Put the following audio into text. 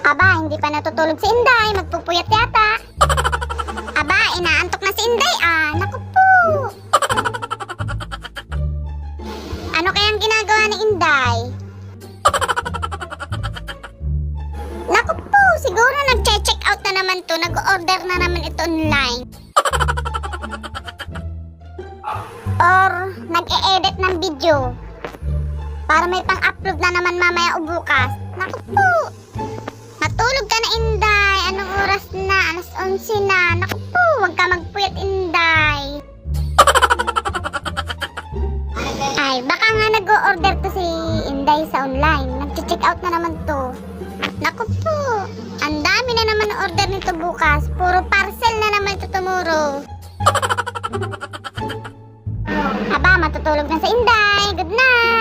Aba, hindi pa natutulog si Inday. Magpupuyat yata. Aba, inaantok na si Inday. Naku po. Ano kayang ginagawa ni Inday? Naku po, siguro nag-check out na naman to. Nag-order na naman ito online. Or nag-e-edit ng video para may pang-upload na naman mamaya o bukas. Naku po. Matulog ka na, Inday. Anong oras na? Alas 11 na. Naku po, huwag ka magpuyat, Inday. Ay, baka nga nag-o-order to si Inday sa online. Nag-check out na naman to. Naku po, ang dami na naman ang order nito bukas. Puro parcel na naman ito tomorrow. Aba, matutulog na si Inday. Good night.